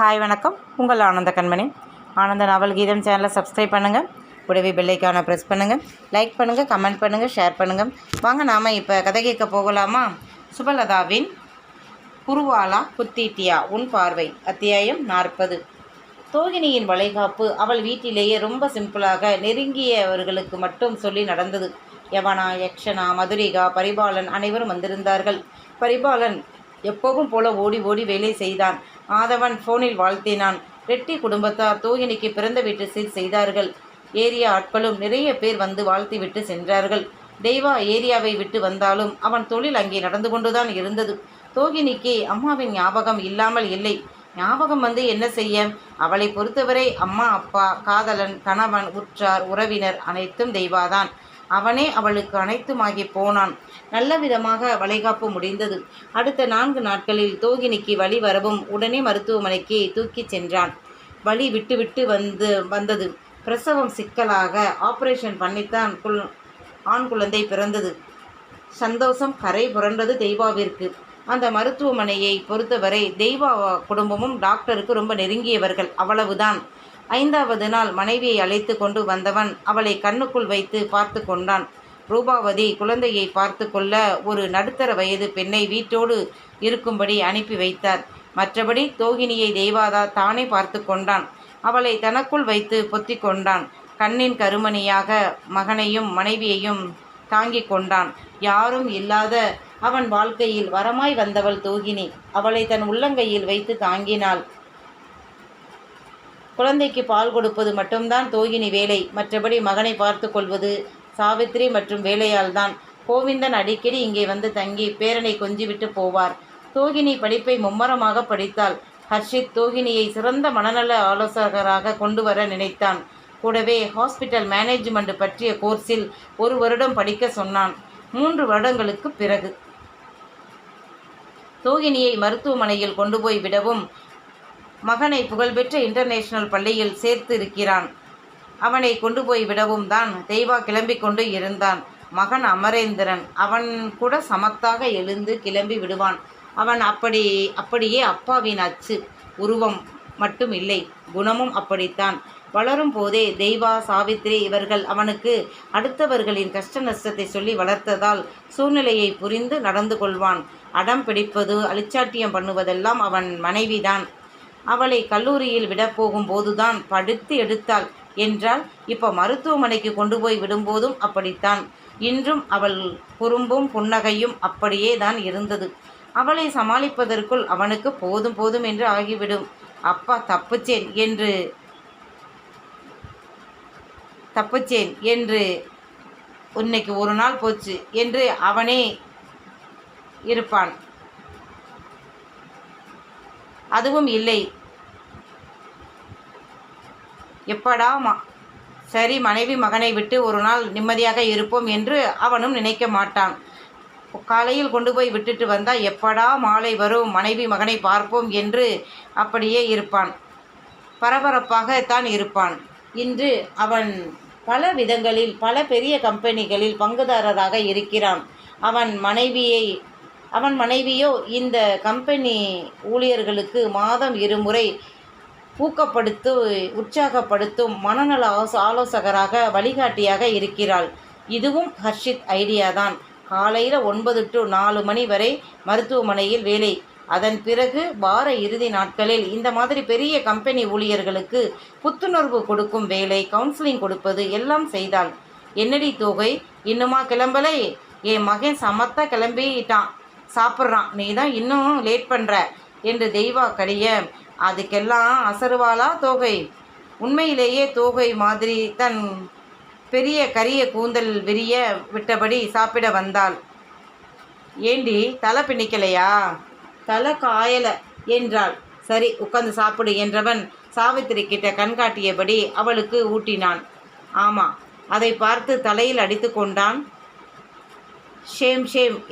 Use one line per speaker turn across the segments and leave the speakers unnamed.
Hi வணக்கம். உங்கள் ஆனந்த கண்மணி. ஆனந்த நாவல் கீதம் சேனலை சப்ஸ்கிரைப் பண்ணுங்கள். கூடவே பெல்லைக்கான ப்ரெஸ் பண்ணுங்கள். லைக் பண்ணுங்கள், கமெண்ட் பண்ணுங்கள், ஷேர் பண்ணுங்கள். வாங்க நாம் இப்போ கதை கேட்க போகலாமா? சுபலதாவின் குருவாலா குத்தீட்டியா உன் பார்வை, அத்தியாயம் 40. தோகினியின் வளைகாப்பு அவள் வீட்டிலேயே ரொம்ப சிம்பிளாக நெருங்கியவர்களுக்கு மட்டும் சொல்லி நடந்தது. யவனா, யக்ஷனா, மதுரிகா, பரிபாலன் அனைவரும் வந்திருந்தார்கள். பரிபாலன் எப்போவும் போல ஓடி ஓடி வேலை செய்தான். ஆதவன் ஃபோனில் வாழ்த்தினான். ரெட்டி குடும்பத்தார் தோகினிக்கு பிறந்த வீட்டு சீர் செய்தார்கள். ஏரியா ஆட்களும் நிறைய பேர் வந்து வாழ்த்திவிட்டு சென்றார்கள். தெய்வா ஏரியாவை விட்டு வந்தாலும் அவன் தொழில் அங்கே நடந்து கொண்டுதான் இருந்தது. தோகினிக்கு அம்மாவின் ஞாபகம் இல்லாமல் இல்லை. ஞாபகம் வந்து என்ன செய்ய? அவளை பொறுத்தவரை அம்மா, அப்பா, காதலன், கணவன், உற்றார், உறவினர் அனைத்தும் தெய்வாதான். அவனே அவளுக்கு அனைத்துமாகி போனான். நல்ல விதமாக வளைகாப்பு முடிந்தது. அடுத்த 4 நாட்களில் தோகினிக்கு வலி வரவும் உடனே மருத்துவமனைக்கு தூக்கிச் சென்றான். வலி விட்டு விட்டு வந்தது. பிரசவம் சிக்கலாக ஆபரேஷன் பண்ணித்தான் ஆண் குழந்தை பிறந்தது. சந்தோஷம் கரை புரண்டது தெய்வாவிற்கு. அந்த மருத்துவமனையை பொறுத்தவரை தெய்வா குடும்பமும் டாக்டருக்கு ரொம்ப நெருங்கியவர்கள், அவ்வளவுதான். 5வது நாள் மனைவியை அழைத்து கொண்டு வந்தவன் அவளை கண்ணுக்குள் வைத்து பார்த்து கொண்டான். ரூபாவதி குழந்தையை பார்த்து கொள்ள ஒரு நடுத்தர வயது பெண்ணை வீட்டோடு இருக்கும்படி அனுப்பி வைத்தார். மற்றபடி தோகினியை தெய்வாதா தானே பார்த்து கொண்டான். அவளை தனக்குள் வைத்து பொத்தி கொண்டான். கண்ணின் கருமணியாக மகனையும் மனைவியையும் தாங்கிக் கொண்டான். யாரும் இல்லாத அவன் வாழ்க்கையில் வரமாய் வந்தவள் தோகினி. அவளை தன் உள்ளங்கையில் வைத்து தாங்கினாள். குழந்தைக்கு பால் கொடுப்பது மட்டும்தான் தோகினி வேலை. மற்றபடி மகனை பார்த்து கொள்வது சாவித்திரி மற்றும் வேலையால் தான். கோவிந்தன் அடிக்கடி இங்கே வந்து தங்கி பேரனை கொஞ்சிவிட்டு போவார். தோகினி படிப்பை மும்மரமாக படித்தாள். ஹர்ஷித் தோகினியை சிறந்த மனநல ஆலோசகராக கொண்டு வர நினைத்தான். கூடவே ஹாஸ்பிட்டல் மேனேஜ்மெண்ட் பற்றிய கோர்ஸில் 1 வருடம் படிக்க சொன்னான். 3 வருடங்களுக்கு பிறகு தோகினியை மருத்துவமனையில் கொண்டு போய் விடவும் மகனை புகழ்பெற்ற இன்டர்நேஷனல் பள்ளியில் சேர்த்து இருக்கிறான். அவனை கொண்டு போய் விடவும் தான் தெய்வா கிளம்பி கொண்டு இருந்தான். மகன் அமரேந்திரன் அவன் கூட சமத்தாக எழுந்து கிளம்பி விடுவான். அவன் அப்படியே அப்பாவின் அச்சு. உருவம் மட்டும் இல்லை, குணமும் அப்படித்தான். வளரும் போதே தெய்வா, சாவித்திரி இவர்கள் அவனுக்கு அடுத்தவர்களின் கஷ்ட நஷ்டத்தை சொல்லி வளர்த்ததால் சூழ்நிலையை புரிந்து நடந்து கொள்வான். அடம் பிடிப்பது, அழிச்சாட்டியம் பண்ணுவதெல்லாம் அவன் மனைவிதான். அவளை கல்லூரியில் விடப்போகும் போதுதான் படுத்து எடுத்தாள் என்றால் இப்போ மருத்துவமனைக்கு கொண்டு போய் விடும்போதும் அப்படித்தான். இன்றும் அவள் குறும்பும் புன்னகையும் அப்படியே தான் இருந்தது. அவளை சமாளிப்பதற்குள் அவனுக்கு போதும் போதும் என்று ஆகிவிடும். அப்பா தப்புச்சேன் என்று இன்னைக்கு ஒரு நாள் போச்சு என்று அவனே இருப்பான். அதுவும் இல்லை. எப்படா சரி மனைவி மகனை விட்டு ஒரு நாள் நிம்மதியாக இருப்போம் என்று அவனும் நினைக்க மாட்டான். காலையில் கொண்டு போய் விட்டுட்டு வந்தால் எப்படா மாலை வரும் மனைவி மகனை பார்ப்போம் என்று அப்படியே இருப்பான். பரபரப்பாகத்தான் இருப்பான். இன்று அவன் பல விதங்களில் பல பெரிய கம்பெனிகளில் பங்குதாரராக இருக்கிறான். அவன் மனைவியோ இந்த கம்பெனி ஊழியர்களுக்கு மாதம் 2 முறை உற்சாகப்படுத்தும் மனநல ஆலோசகராக வழிகாட்டியாக இருக்கிறாள். இதுவும் ஹர்ஷித் ஐடியாதான். காலையில் 9 to 4 மணி வரை மருத்துவமனையில் வேலை. அதன் பிறகு வார இறுதி நாட்களில் இந்த மாதிரி பெரிய கம்பெனி ஊழியர்களுக்கு புத்துணர்வு கொடுக்கும் வேலை, கவுன்சிலிங் கொடுப்பது எல்லாம் செய்தாள். என்னடி தோகை, இன்னுமா கிளம்பலை? என் மகன் சமத்தா கிளம்பிட்டான், சாப்பிட்றான், நீ தான் இன்னும் லேட் பண்ணுற என்று தெய்வா கடிய, அதுக்கெல்லாம் அசருவாளா தோகை? உண்மையிலேயே தோகை மாதிரி தன் பெரிய கரிய கூந்தல் விரிய விட்டபடி சாப்பிட வந்தாள். ஏண்டி தலை பின்னிக்கலையா? தலை காயலை என்றாள். சரி உட்காந்து சாப்பிடு என்றவன் சாவித்திரி கிட்ட கண்காட்டியபடி அவளுக்கு ஊட்டினான். ஆமாம், அதை பார்த்து தலையில் அடித்து கொண்டான். ஷேம்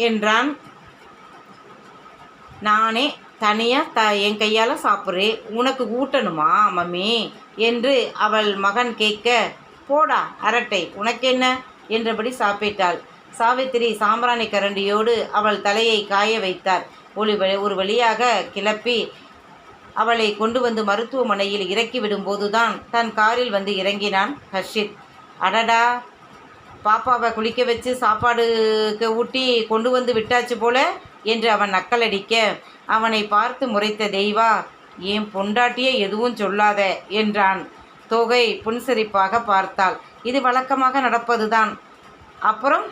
என்றான். நானே தனியாக என் கையால் சாப்பிட்றேன், உனக்கு ஊட்டணுமா மம்மி என்று அவள் மகன் கேட்க, போடா அரட்டை, உனக்கென்ன என்றபடி சாப்பிட்டாள். சாவித்திரி சாம்பிராணி கரண்டியோடு அவள் தலையை காய வைத்தார். ஒரு வழியாக கிளப்பி அவளை கொண்டு வந்து மருத்துவமனையில் இறக்கிவிடும்போதுதான் தன் காரில் வந்து இறங்கினான் ஹர்ஷித். அடடா, பாப்பாவை குளிக்க வச்சு சாப்பாடுக்கு ஊட்டி கொண்டு வந்து விட்டாச்சு போல என்று அவன் நக்கலடிக்க, அவனை பார்த்து முறைத்த தெய்வா, ஏன் பொண்டாட்டியே எதுவும் சொல்லாத என்றான். தோகை புன்சிரிப்பாக பார்த்தாள். இது வழக்கமாக நடப்பதுதான். அப்புறம்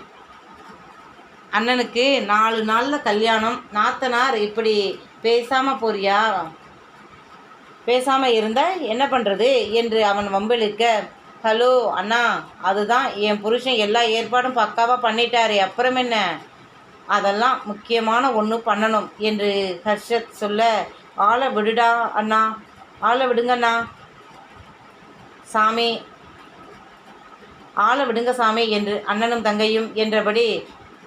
அண்ணனுக்கு 4 நாளில் கல்யாணம், நாத்தனார் இப்படி பேசாமல் போறியா, பேசாமல் இருந்தால் என்ன பண்ணுறது என்று அவன் வம்பிழுக்க, ஹலோ அண்ணா, அதுதான் என் புருஷன் எல்லா ஏற்பாடும் பக்காவாக பண்ணிட்டாரு, அப்புறம் என்ன, அதெல்லாம் முக்கியமான ஒன்று பண்ணணும் என்று ஹர்ஷத் சொல்ல, ஆளை விடுடா அண்ணா, ஆளை விடுங்கண்ணா சாமி, ஆளை விடுங்க சாமி என்று அண்ணனும் தங்கையும் என்றபடி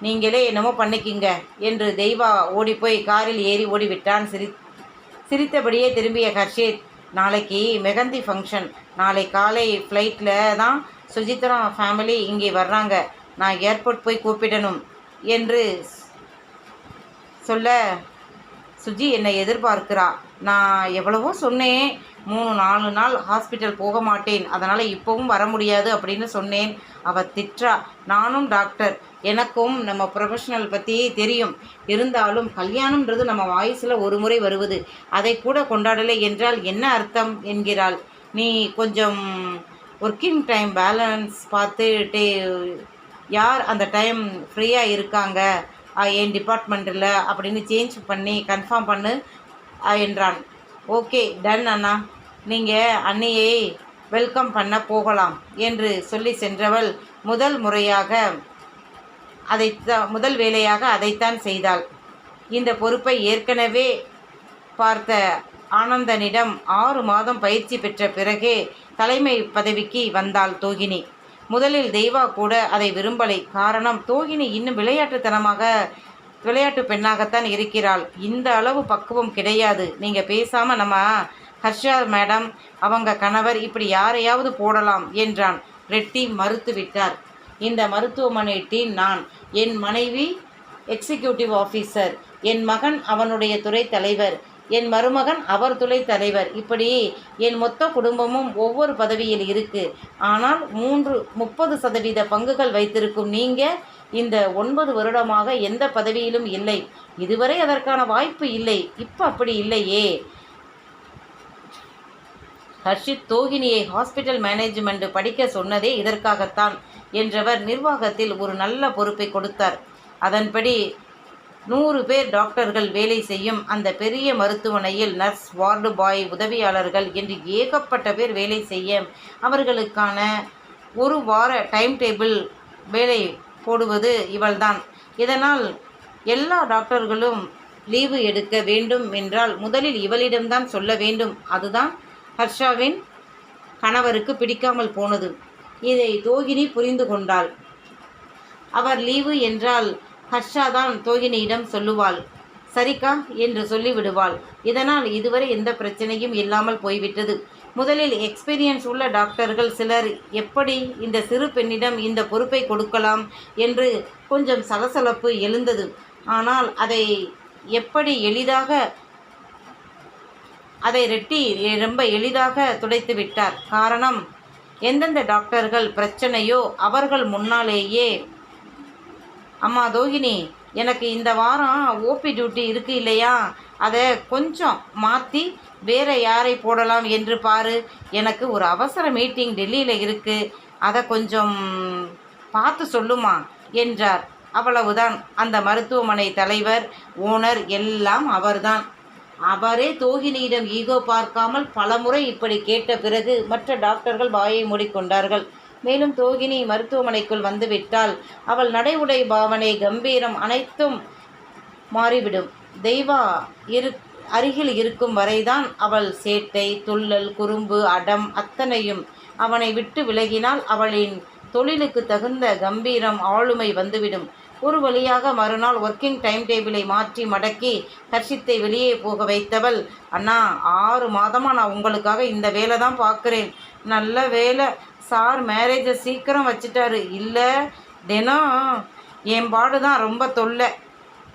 நீங்களே என்னமோ பண்ணிக்கிங்க என்று தெய்வா ஓடிப்போய் காரில் ஏறி ஓடிவிட்டான். சிரித்தபடியே திரும்பிய ஹர்ஷித், நாளைக்கு மெகந்தி ஃபங்க்ஷன், நாளை காலை ஃப்ளைட்டில் தான் சுஜித்ரா ஃபேமிலி இங்கே வர்றாங்க, நான் ஏர்போர்ட் போய் கூப்பிடணும் என்று சொல்ல, சுஜி என்னை எதிர்பார்க்கிறா, நான் எவ்வளவோ சொன்னேன், 3-4 நாள் ஹாஸ்பிட்டல் போக மாட்டேன், அதனால் இப்போவும் வர முடியாது அப்படின்னு சொன்னேன். அவள் திட்டுறா. நானும் டாக்டர், எனக்கும் நம்ம ப்ரொஃபஷனல் பற்றி தெரியும், இருந்தாலும் கல்யாணம்ன்றது நம்ம வாய்ஸில் ஒரு முறை வருவது, அதை கூட கொண்டாடலை என்றால் என்ன அர்த்தம் என்கிறாள். நீ கொஞ்சம் ஒர்க்கிங் டைம் பேலன்ஸ் பார்த்துட்டே, யார் அந்த டைம் ஃப்ரீயாக இருக்காங்க என் டிபார்ட்மெண்ட்டில் அப்படின்னு சேஞ்ச் பண்ணி கன்ஃபார்ம் பண்ணு என்றான். ஓகே டன் அண்ணா, நீங்கள் அண்ணியை வெல்கம் பண்ண போகலாம் என்று சொல்லி சென்றவள் முதல் வேலையாக அதைத்தான் செய்தாள். இந்த பொறுப்பை ஏற்கனவே பார்த்த ஆனந்தனிடம் 6 மாதம் பயிற்சி பெற்ற பிறகே தலைமை பதவிக்கு வந்தாள் தோகினி. முதலில் தெய்வா கூட அதை விரும்பலை. காரணம், தோகினி இன்னும் விளையாட்டு பெண்ணாகத்தான் இருக்கிறாள், இந்த அளவு பக்குவம் கிடையாது. நீங்கள் பேசாமல் நம்ம ஹர்ஷா மேடம், அவங்க கணவர் இப்படி யாரையாவது போடலாம் என்றான். ரெட்டி மறுத்துவிட்டார். இந்த மருத்துவமனை டீம் நான், என் மனைவி எக்ஸிக்யூட்டிவ் ஆஃபீஸர், என் மகன் அவனுடைய துறை தலைவர், என் மருமகன் அவர் துறை தலைவர், இப்படி என் மொத்த குடும்பமும் ஒவ்வொரு பதவியில் இருக்கு. ஆனால் 30% பங்குகள் வைத்திருக்கும் நீங்கள் இந்த 9 வருடமாக எந்த பதவியிலும் இல்லை. இதுவரை அதற்கான வாய்ப்பு இல்லை. இப்போ அப்படி இல்லையே. ஹர்ஷித் தோகினியை ஹாஸ்பிட்டல் மேனேஜ்மெண்ட் படிக்க சொன்னதே இதற்காகத்தான் என்றவர் நிர்வாகத்தில் ஒரு நல்ல பொறுப்பை கொடுத்தார். அதன்படி 100 பேர் டாக்டர்கள் வேலை செய்யும் அந்த பெரிய மருத்துவமனையில் நர்ஸ், வார்டு பாய், உதவியாளர்கள் என்று ஏகப்பட்ட பேர் வேலை செய்ய அவர்களுக்கான 1 வார டைம் டேபிள் வேலை போடுவது இவள்தான். இதனால் எல்லா டாக்டர்களும் லீவு எடுக்க வேண்டும் என்றால் முதலில் இவளிடம்தான் சொல்ல வேண்டும். அதுதான் ஹர்ஷாவின் கணவருக்கு பிடிக்காமல் போனது. இதை தோகினி புரிந்து கொண்டாள். அவர் லீவு என்றால் ஹர்ஷா தான் தோகினியிடம் சொல்லுவாள், சரிக்கா என்று சொல்லிவிடுவாள். இதனால் இதுவரை எந்த பிரச்சனையும் இல்லாமல் போய்விட்டது. முதலில் எக்ஸ்பீரியன்ஸ் உள்ள டாக்டர்கள் சிலர் எப்படி இந்த சிறு பெண்ணிடம் இந்த பொறுப்பை கொடுக்கலாம் என்று கொஞ்சம் சலசலப்பு எழுந்தது. ஆனால் அதை ரெட்டி ரொம்ப எளிதாக துடைத்து விட்டார். காரணம், எந்தெந்த டாக்டர்கள் பிரச்சனையோ அவர்கள் முன்னாலேயே, அம்மா தோகினி, எனக்கு இந்த வாரம் ஓபி டியூட்டி இருக்குது இல்லையா, அதை கொஞ்சம் மாற்றி வேறு யாரை போடலாம் என்று பாரு, எனக்கு ஒரு அவசர மீட்டிங் டெல்லியில் இருக்குது, அதை கொஞ்சம் பார்த்து சொல்லுமா என்றார். அவ்வளவுதான். அந்த மருத்துவமனை தலைவர், ஓனர் எல்லாம் அவர்தான். அவரே தோகினியிடம் ஈகோ பார்க்காமல் பலமுறை இப்படி கேட்ட பிறகு மற்ற டாக்டர்கள் வாயை மூடிக்கொண்டார்கள். மேலும் தோகினி மருத்துவமனைக்குள் வந்துவிட்டால் அவள் நடை, உடை, பாவனை, கம்பீரம் அனைத்தும் மாறிவிடும். தெய்வா அருகில் இருக்கும் வரைதான் அவள் சேட்டை, துள்ளல், குறும்பு, அடம் அத்தனையும். அவனை விட்டு விலகினால் அவளின் தொழிலுக்கு தகுந்த கம்பீரம், ஆளுமை வந்துவிடும். ஒரு வழியாக மறுநாள் ஒர்க்கிங் டைம் டேபிளை மாற்றி மடக்கி ஹர்ஷித்தை வெளியே போக வைத்தவள், அண்ணா 6 மாதமாக நான் உங்களுக்காக இந்த வேலை தான் பார்க்குறேன், நல்ல வேலை சார், மேரேஜை சீக்கிரம் வச்சிட்டாரு, இல்லை தினம் என் பாடு தான் ரொம்ப தொல்லை,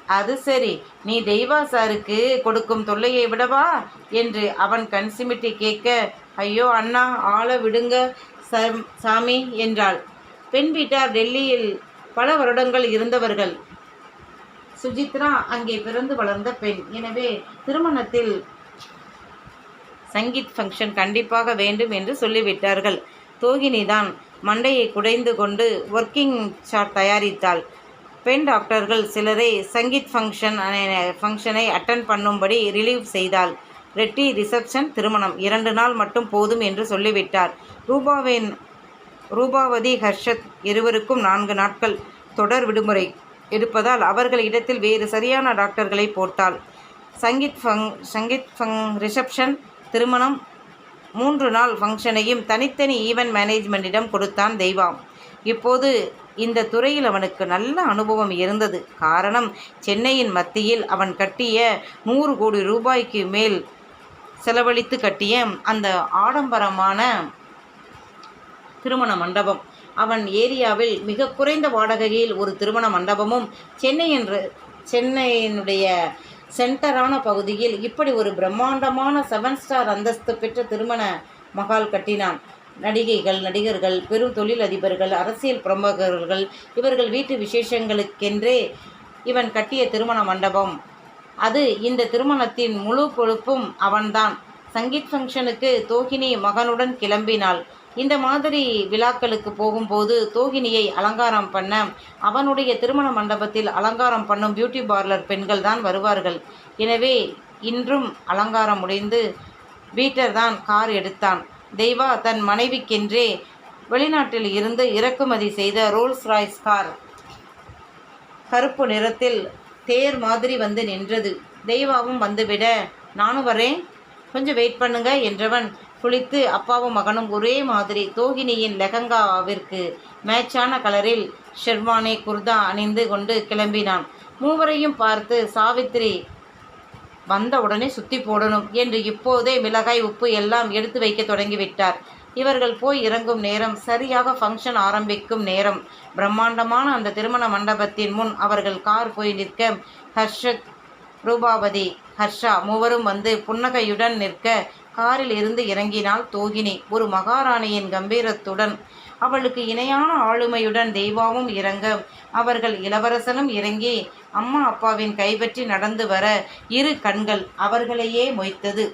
அது சரி, நீ தெய்வா சாருக்கு கொடுக்கும் தொல்லையை விடவா என்று அவன் கண் சிமிட்டி கேட்க, ஐயோ அண்ணா, ஆள விடுங்க சாமி என்றாள். பெண் வீட்டார் டெல்லியில் பல வருடங்கள் இருந்தவர்கள். சுஜித்ரா அங்கே பிறந்து வளர்ந்த பெண். எனவே திருமணத்தில் சங்கீத் ஃபங்க்ஷன் கண்டிப்பாக வேண்டும் என்று சொல்லிவிட்டார்கள். தோகினிதான் மண்டையை குடைந்து கொண்டு ஒர்க்கிங் சார்ட் தயாரித்தாள். பெண் டாக்டர்கள் சிலரை சங்கீத் ஃபங்க்ஷனை அட்டன் பண்ணும்படி ரிலீவ் செய்தாள். ரெட்டி ரிசப்ஷன், திருமணம் 2 நாள் மட்டும் போதும் என்று சொல்லிவிட்டார். ரூபாவதி, ஹர்ஷத் இருவருக்கும் 4 நாட்கள் தொடர் விடுமுறை எடுப்பதால் அவர்கள் இடத்தில் வேறு சரியான டாக்டர்களை போட்டாள். சங்கீத் ரிசப்ஷன், திருமணம் 3 நாள் ஃபங்க்ஷனையும் தனித்தனி ஈவென்ட் மேனேஜ்மெண்ட்டிடம் கொடுத்தான் தெய்வா. இப்போது இந்த துறையில் அவனுக்கு நல்ல அனுபவம் இருந்தது. காரணம், சென்னையின் மத்தியில் அவன் கட்டிய 100 கோடி ரூபாய்க்கு மேல் செலவழித்து கட்டிய அந்த ஆடம்பரமான திருமண மண்டபம். அவன் ஏரியாவில் மிக குறைந்த வாடகையில் ஒரு திருமண மண்டபமும், சென்னையினுடைய சென்டரான பகுதியில் இப்படி ஒரு பிரம்மாண்டமான 7 ஸ்டார் அந்தஸ்து பெற்ற திருமண மகால் கட்டினான். நடிகைகள், நடிகர்கள், பெரும் தொழிலதிபர்கள், அரசியல் பிரமுகர்கள் இவர்கள் வீட்டு விசேஷங்களுக்கென்றே இவன் கட்டிய திருமண மண்டபம். அது இந்த திருமணத்தின் முழு பொறுப்பும் அவன்தான். சங்கீத் ஃபங்க்ஷனுக்கு தோகினி மகனுடன் கிளம்பினாள். இந்த மாதிரி விழாக்களுக்கு போகும்போது தோகினியை அலங்காரம் பண்ண அவனுடைய திருமண மண்டபத்தில் அலங்காரம் பண்ணும் பியூட்டி பார்லர் பெண்கள் தான் வருவார்கள். எனவே இன்றும் அலங்காரம் முடிந்து பீட்டர் தான் கார் எடுத்தான். தெய்வா தன் மனைவிக்கென்றே வெளிநாட்டில் இருந்து இறக்குமதி செய்த ரோல்ஸ் ராய்ஸ் கார் கருப்பு நிறத்தில் தேர் மாதிரி வந்து நின்றது. தெய்வாவும் வந்துவிட, நானும் வரேன், கொஞ்சம் வெயிட் பண்ணுங்க என்றவன் குளித்து அப்பாவும் மகனும் ஒரே மாதிரி தோகினியின் லெஹங்காவிற்கு மேட்சான கலரில் ஷெர்வானி குர்தா அணிந்து கொண்டு கிளம்பினான். மூவரையும் பார்த்து, சாவித்திரி வந்த உடனே சுத்தி போடணும் என்று இப்போதே மிளகாய், உப்பு எல்லாம் எடுத்து வைக்க தொடங்கிவிட்டார். இவர்கள் போய் இறங்கும் நேரம் சரியாக ஃபங்க்ஷன் ஆரம்பிக்கும் நேரம். பிரம்மாண்டமான அந்த திருமண மண்டபத்தின் முன் அவர்கள் கார் போய் நிற்க, ஹர்ஷத், ரூபாவதி, ஹர்ஷா மூவரும் வந்து புன்னகையுடன் நிற்க, காரில் இருந்து இறங்கினாள் தோகினி. ஒரு மகாராணியின் கம்பீரத்துடன், அவளுக்கு இணையான ஆளுமையுடன் தெய்வாவும் இறங்க, அவர்கள் இளவரசனும் இறங்கி அம்மா அப்பாவின் கைப்பற்றி நடந்து வர 2 கண்கள் அவர்களையே மொய்த்தது.